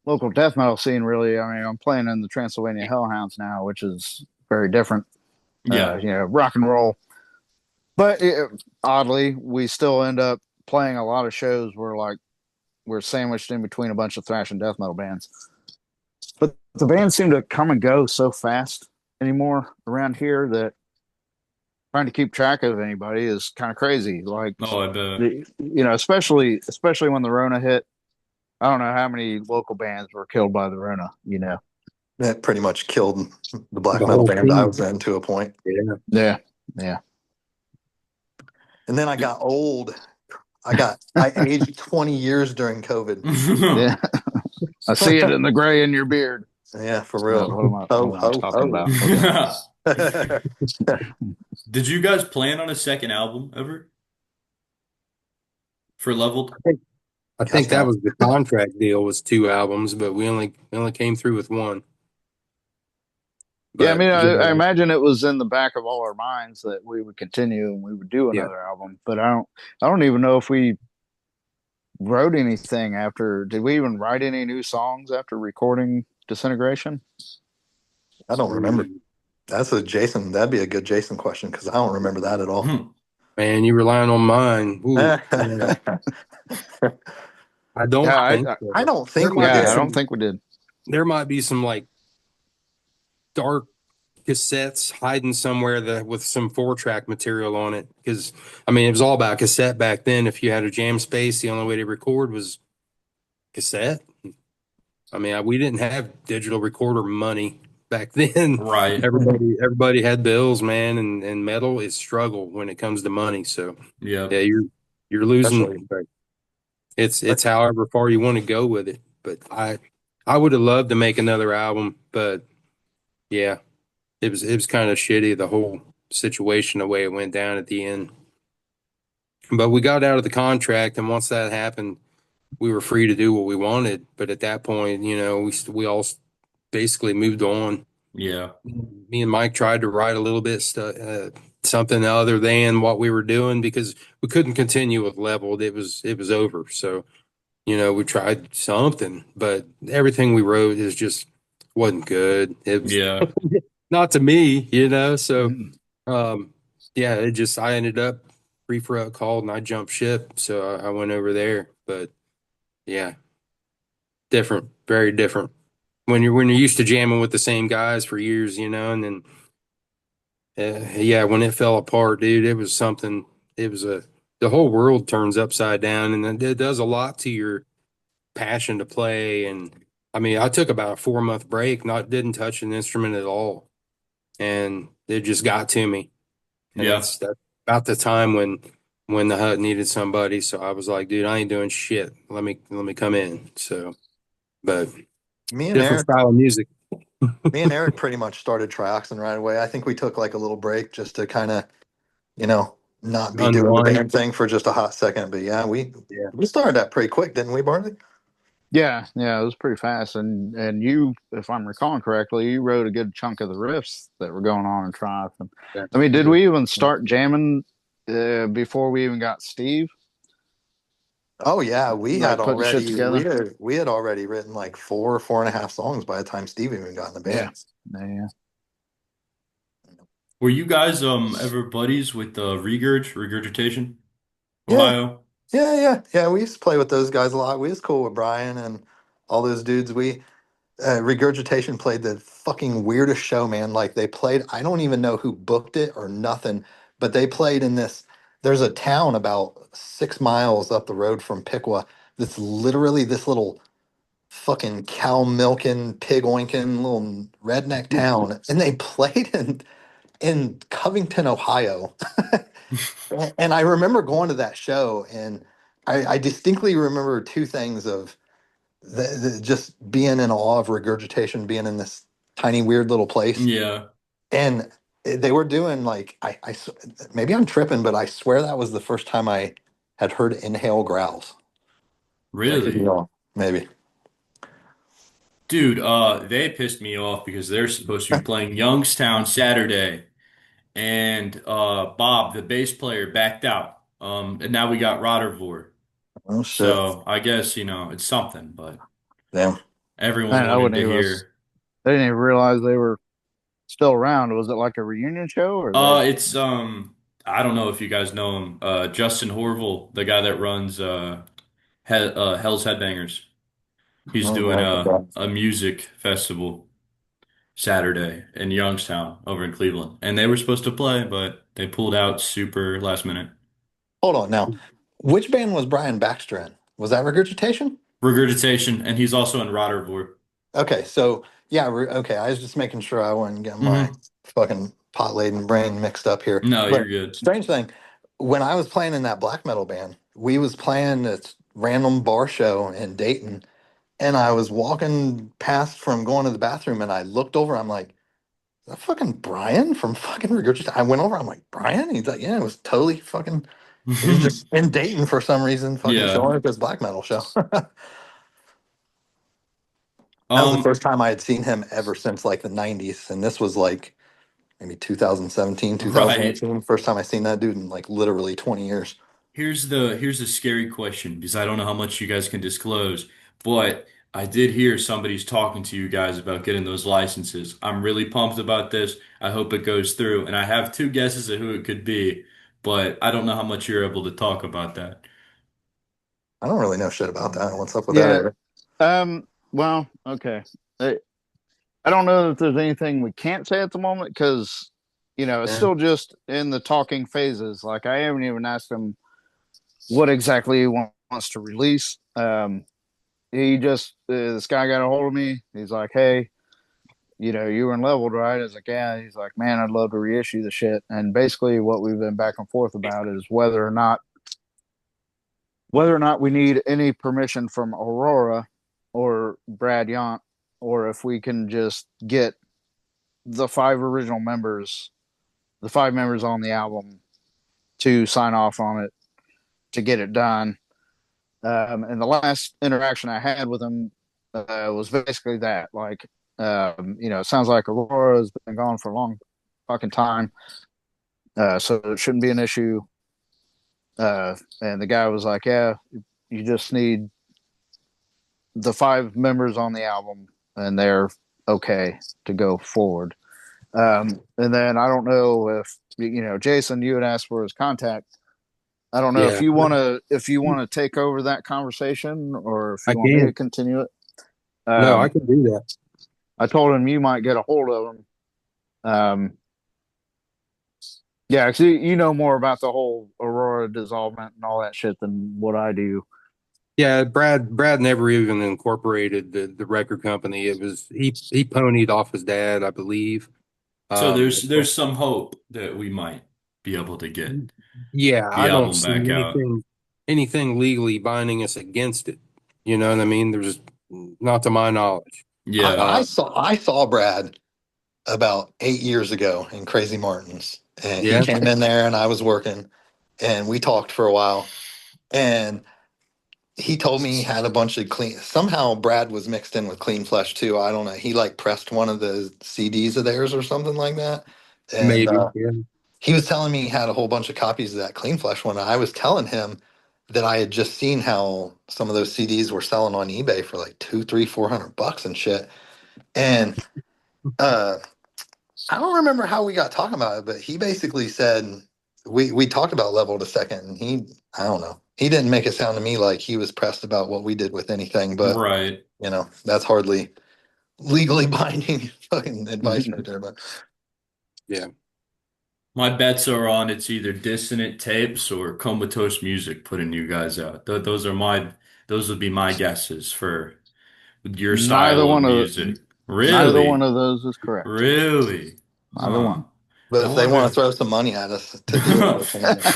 local death metal scene. Really, I mean, I'm playing in the Transylvania Hellhounds now, which is very different. Yeah. Rock and roll. But oddly, we still end up playing a lot of shows where like we're sandwiched in between a bunch of thrash and death metal bands. But the bands seem to come and go so fast anymore around here that trying to keep track of anybody is kind of crazy. Like, Oh, I bet. especially when the Rona hit. I don't know how many local bands were killed by the Rona. That pretty much killed the black The metal whole band I scene. was in to a point. Yeah. Yeah, yeah, And then I got old. I aged 20 years during COVID. yeah. I see it in the gray in your beard. Yeah, for No, real. what Ho am I ho talking ho. about? Okay. Did you guys plan on a second album ever for Leveled? I Guess think that not. was the contract deal was 2 albums, but we only came through with one. Yeah, I But mean, I yeah, imagine it was in the back of all our minds that we would continue and we would do yeah. another album. But I don't even know if we wrote anything after. Did we even write any new songs after recording Disintegration? I don't remember. Mm. That's a Jason. That'd be a good Jason question because I don't remember that at all. Man, you relying on mine. Ooh, yeah. I Yeah, don't think I so. don't There think we might be yeah, I did. don't some. think we did. There might be some like dark cassettes hiding somewhere that with some 4-track material on it. Because I mean, it was all about cassette back then. If you had a jam space, the only way to record was cassette. I mean, we didn't have digital recorder money back then. Right. Everybody had bills, man, and metal is struggle when it comes to money. So Yeah. yeah, you're Especially. losing. But it's however far you want to go with it. But I would have loved to make another album, but yeah, it was kind of shitty the whole situation the way it went down at the end. But we got out of the contract, and once that happened, we were free to do what we wanted. But at that point, we all basically moved on. Yeah. Me and Mike tried to write a little bit something other than what we were doing because we couldn't continue with Leveled. It was over. So we tried something, but everything we wrote is just wasn't good. It was Yeah. not to me. So Mhm. um, yeah, I ended up Reef called and I jumped ship, so I went over there. But yeah, different, very different. When you're used to jamming with the same guys for years, and then yeah, when it fell apart, dude, it was something. It was the whole world turns upside down, and it does a lot to your passion to play. And I mean, I took about a 4 month break, didn't touch an instrument at all, and it just got to me. And Yeah. that's about the time when the hut needed somebody. So I was like, dude, I ain't doing shit. Let me come in. So, but Me and different Eric, style of music. me and Eric pretty much started trioxin right away. I think we took like a little break just to kind of, you know, not be doing the Unwind. band thing for just a hot second. But yeah, we Yeah. we started that pretty quick, didn't we, Barley? Yeah, yeah, it was pretty fast. And you, if I'm recalling correctly, you wrote a good chunk of the riffs that were going on in Triumph. And, Yeah. I mean, did Yeah. we even start jamming before we even got Steve, Oh yeah, we had like putting shit already together. we had already written like 4.5 songs by the time Steve even got in the Yeah, band. yeah, Were you guys ever buddies with Regurgitation, Yeah, Ohio? yeah. We used to play with those guys a lot. We was cool with Brian and all those dudes. We Regurgitation played the fucking weirdest show, man. Like they played, I don't even know who booked it or nothing, but they played in this. There's a town about 6 miles up the road from Piqua that's literally this little fucking cow milking, pig oinking little redneck town, and they played in Covington, Ohio. And I remember going to that show, and I distinctly remember two things of just being in awe of Regurgitation, being in this tiny, weird little place. Yeah, And they were doing like, maybe I'm tripping, but I swear that was the first time I had heard Inhale growls. But I could be really. wrong. Maybe. Dude, they pissed me off because they're supposed to be playing Youngstown Saturday, and Bob, the bass player, backed out. And now we got Rottervore. Oh, shit. So I guess, it's something, but Damn. everyone man, I wanted wouldn't to even. hear. They didn't even realize they were still around. Was it like a reunion show or they? It's I don't know if you guys know him, Justin Horville, the guy that runs Hell's Headbangers. He's Oh, doing God. Okay. a music festival Saturday in Youngstown over in Cleveland, and they were supposed to play, but they pulled out super last minute. Hold on now. Which band was Brian Baxter in? Was that Regurgitation? Regurgitation, and he's also in Rottervore. Okay, so yeah, okay. I was just making sure I wasn't getting my Hmm. fucking pot laden brain mixed up here. No, you're But good. strange thing, when I was playing in that black metal band, we was playing this random bar show in Dayton, and I was walking past from going to the bathroom, and I looked over. I'm like, "Is that fucking Brian from fucking Regurgitation?" I went over. I'm like, "Brian?" He's like, "Yeah, it was totally fucking." He was just in Dayton for some reason, fucking Yeah. showing up at this black metal show. That was the Um, first time I had seen him ever since like the 90s. And this was like maybe 2017, right. 2018. First time I seen that dude in like literally 20 years. Here's a scary question because I don't know how much you guys can disclose, but I did hear somebody's talking to you guys about getting those licenses. I'm really pumped about this. I hope it goes through, and I have two guesses of who it could be, but I don't know how much you're able to talk about that. I don't really know shit about that. What's up with that, Yeah. Eric? Well, okay. I, I don't know that there's anything we can't say at the moment because it's Yeah. still just in the talking phases. Like I haven't even asked him what exactly he wants to release. He just this guy got a hold of me. He's like, "Hey, you were in Leveled, right?" I was like, "Yeah." He's like, "Man, I'd love to reissue the shit." And basically, what we've been back and forth about is whether or not we need any permission from Aurora or Brad Yant, or if we can just get the five original members, the five members on the album, to sign off on it to get it done. And the last interaction I had with him was basically that. Like, it sounds like Aurora's been gone for a long fucking time, so it shouldn't be an issue. And the guy was like, "Yeah, you just need the five members on the album, and they're okay to go forward." And then I don't know if Jason, you had asked for his contact. I don't know if Yeah. you want to take over that conversation or if I you want me to can. continue it. No, I Um, can do that. I told him you might get a hold of him. Yeah, because you know more about the whole Aurora dissolvement and all that shit than what I do. Yeah, Brad never even incorporated the record company. It was he ponied off his dad, I believe. So Um, there's some hope that we might be able to get yeah, the I don't album see back out. anything legally binding us against it. You know what I mean? There's not to my knowledge. Yeah. I saw Brad about 8 years ago in Crazy Martin's. And he Yeah, came in there and I was working and we talked for a while. And he told me he had a bunch of clean. Somehow Brad was mixed in with Clean Flesh too. I don't know. He like pressed one of the CDs of theirs or something like that. And maybe. Yeah. he was telling me he had a whole bunch of copies of that Clean Flesh one. And I was telling him that I had just seen how some of those CDs were selling on eBay for like two, three, $400 and shit. And uh, I don't remember how we got talking about it, but he basically said we talked about Leveled a second, and I don't know, he didn't make it sound to me like he was pressed about what we did with anything, but Right. that's hardly legally binding fucking advice right there. But Yeah. My bets are on it's either Dissonant Tapes or Comatose Music putting you guys out. Those would be my guesses for your Neither style of one of music. neither one Really? of those is correct. Really? Neither Huh. one. but I if they want to wonder. throw some money at us to do it, they can.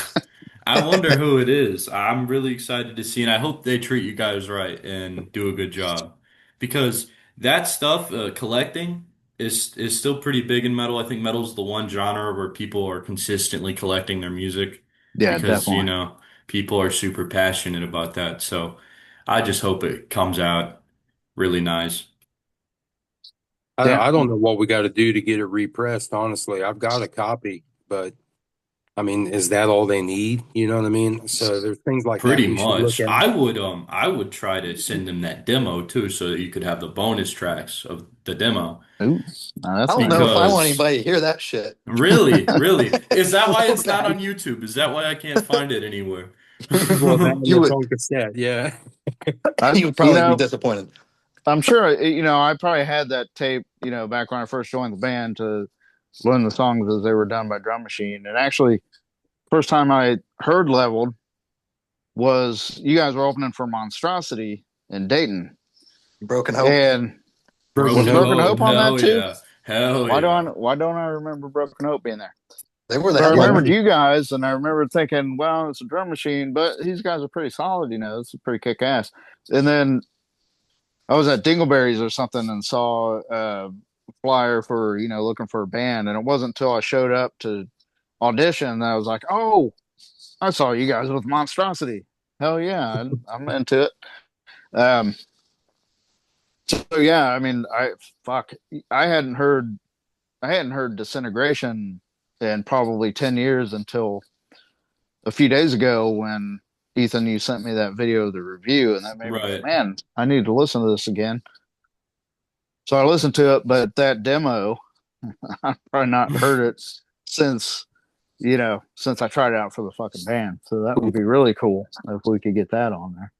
I wonder who it is. I'm really excited to see, and I hope they treat you guys right and do a good job because that stuff, collecting is still pretty big in metal. I think metal's the one genre where people are consistently collecting their music Yeah, because, definitely. people are super passionate about that. So I just hope it comes out really nice. Yeah. I don't know what we got to do to get it repressed, honestly. I've got a copy, but I mean, is that all they need? You know what I mean? So there's things like that Pretty we should look much. at. I would try to send them that demo too so that you could have the bonus tracks of the demo. Ooh, now I that's don't know if nice. I want Because anybody to hear that shit. really, is that why it's not Okay. on YouTube? Is that why I can't find it anywhere? Well, that and You it's would, on cassette. Yeah. I, you would you probably be know, disappointed. I'm sure, I probably had that tape, back when I first joined the band to learn the songs as they were done by Drum Machine. And actually, first time I heard Leveled was you guys were opening for Monstrosity in Dayton. Broken Hope. And was Broken Broken Hope. Broken Hope, Hope on that hell too? yeah. Hell Why yeah. don't why don't I remember Broken Hope being there? They were the So I Yeah. headliner. remembered you guys, and I remember thinking, well, it's a Drum Machine, but these guys are pretty solid, it's pretty kick ass. And then I was at Dingleberries or something and saw a flyer for, looking for a band. And it wasn't until I showed up to audition that I was like, oh, I saw you guys with Monstrosity. Hell yeah, I'm into it. Um, so yeah, I mean, fuck, I hadn't heard I hadn't heard Disintegration in probably 10 years until a few days ago when Ethan, you sent me that video of the review, and that made me go, Right. man, I need to listen to this again. So I listened to it, but that demo, I've probably not heard it since since I tried it out for the fucking band. So that would be really cool if we could get that on there.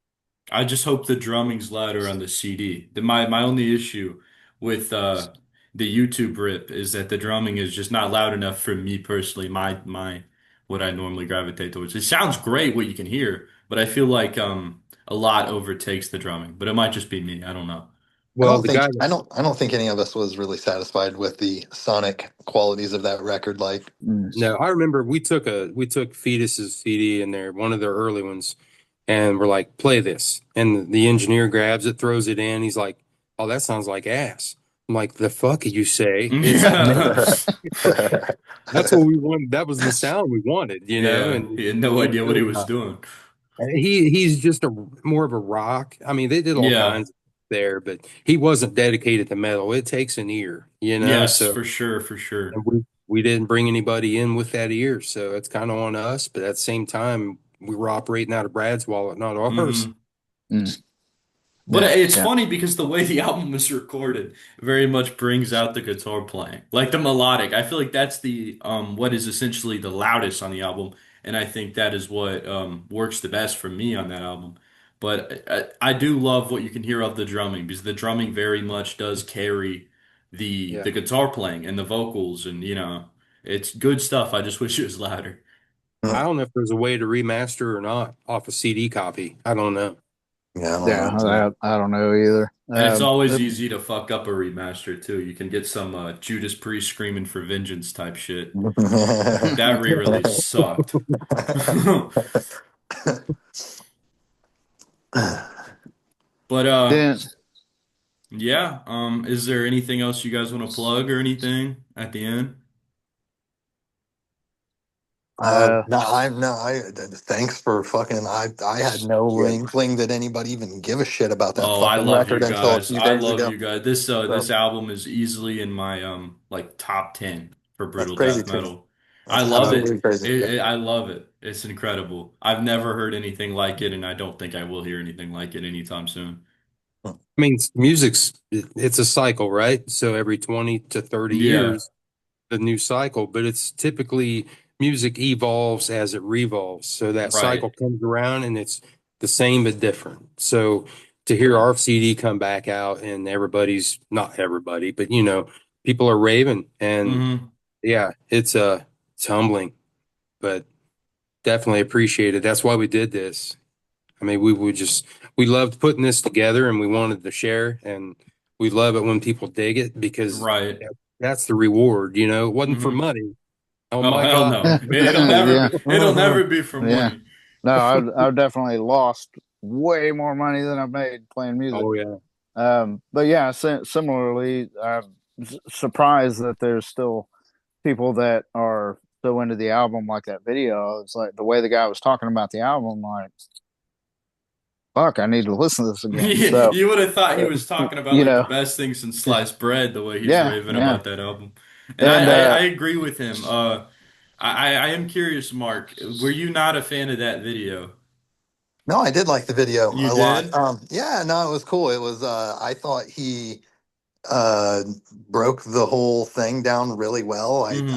I just hope the drumming's louder on the CD. My only issue with the YouTube rip is that the drumming is just not loud enough for me personally. My what I normally gravitate towards. It sounds great what you can hear, but I feel like a lot overtakes the drumming. But it might just be me. I don't know. Well, the guy, I don't think any of us was really satisfied with the sonic qualities of that record. Like, Mm. no, I remember we took Fetus's CD in there, one of their early ones, and we're like, play this. And the engineer grabs it, throws it in. He's like, oh, that sounds like ass. I'm like, the fuck you say? It's Yeah. that's what we wanted. That was the sound we wanted, Yeah. and He had no we idea what he still was got doing. he's just a more of a rock. I mean, they did all Yeah. kinds there, but he wasn't dedicated to metal. It takes an ear. Yes, So for sure, for sure. and we didn't bring anybody in with that ear, so it's kind of on us. But at the same time, we were operating out of Brad's wallet, not ours. Hmm. Mm. But Yeah, it's yeah, funny because the way the album is recorded very much brings out the guitar playing. Like the melodic. I feel like that's the what is essentially the loudest on the album, and I think that is what works the best for me on that album. But I do love what you can hear of the drumming because the drumming very much does carry the Yeah, the guitar playing and the vocals and it's good stuff. I just wish it was louder. I don't know if there's a way to remaster or not off a CD copy. I don't know. yeah, I yeah. don't know. I don't know either. And it's always easy to fuck up a remaster too. You can get some Judas Priest screaming for vengeance type shit. That re-release sucked. But then yeah, is there anything else you guys want to plug or anything at the end? uh, No, thanks for fucking. I had no yeah, inkling that anybody even give a shit about that Oh, I fucking love record you until a guys. few I days love ago. you guys. This So album is easily in my like top 10 for that's brutal crazy death too. metal. I It's love it. absolutely crazy. I love it. It's incredible. I've never heard anything like it, and I don't think I will hear anything like it anytime soon. I mean, it's a cycle, right? So every 20 to 30 Yeah, years, the new cycle, but it's typically music evolves as it revolves. So that right. cycle comes around and it's the same but different. So to hear our CD come back out and everybody's not everybody, but people are raving and Hmm. yeah, it's humbling, but definitely appreciated. That's why we did this. I mean, we loved putting this together and we wanted to share and we love it when people dig it because Right. that's the reward, It wasn't for Hmm. money. Oh Oh, my hell God. no. It'll never Yeah, be, it'll never be for yeah. money. No, I've definitely lost way more money than I've made playing music. Oh yeah. But yeah, similarly, I'm surprised that there's still people that are so into the album like that video. It's like the way the guy was talking about the album, like, fuck, I need to listen to this again. So, You would have thought he uh, was talking about you like the know, best thing since sliced bread, the way he's yeah, raving yeah. about that album. And And I agree with him. I am curious, Mark, were you not a fan of that video? No, I did like the video You a lot. did? Yeah, no, it was cool. It was I thought he uh broke the whole thing down really well. Hmm.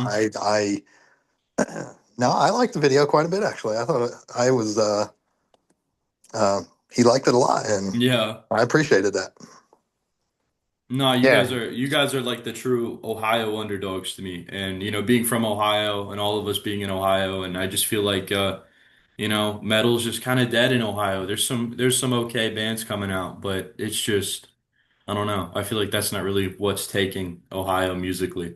No, I liked the video quite a bit actually. I thought I was he liked it a lot and Yeah. I appreciated that. No, yeah, you guys are like the true Ohio underdogs to me. And being from Ohio and all of us being in Ohio, and I just feel like metal's just kind of dead in Ohio. There's some okay bands coming out, but it's just I don't know. I feel like that's not really what's taking Ohio musically.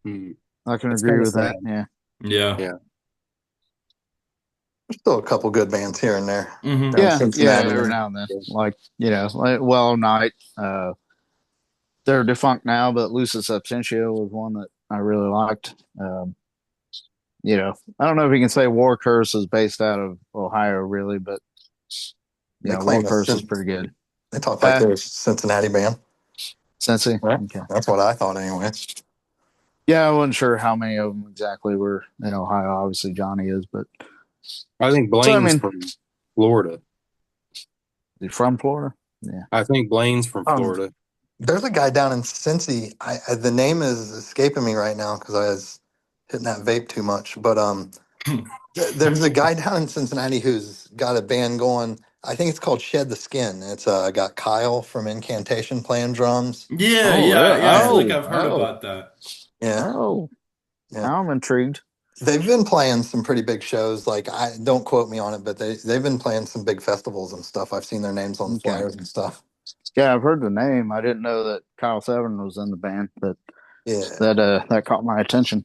Hmm. I can It's agree kind of with that. sad. Yeah, Yeah. Yeah. There's still a couple good bands here and there Hmm. down in yeah. Cincinnati Every and now and then, like Well Night. They're defunct now, but Lucis Absentia was one that I really liked. I don't know if you can say War Curse is based out of Ohio, really, but they War claim Curse is pretty good. they talk like Uh, they're a Cincinnati band. Cincy. Right. Okay. That's what I thought anyway. Yeah, I wasn't sure how many of them exactly were in Ohio. Obviously, Johnny is, but I think so I Blaine's mean, from Florida. you from Florida? Yeah. I think Blaine's from Um, Florida. there's a guy down in Cincy. The name is escaping me right now because I was hitting that vape too much. But there's a guy down in Cincinnati who's got a band going. I think it's called Shed the Skin. It's got Kyle from Incantation playing drums. Yeah, Oh, yeah, really? yeah. I feel Yeah, like I've heard about that. yeah, Oh. yeah. Now I'm intrigued. They've been playing some pretty big shows. Like I don't quote me on it, but they've been playing some big festivals and stuff. I've seen their names on the Okay. flyers and stuff. Yeah, I've heard the name. I didn't know that Kyle Severn was in the band, but Yeah. that caught my attention.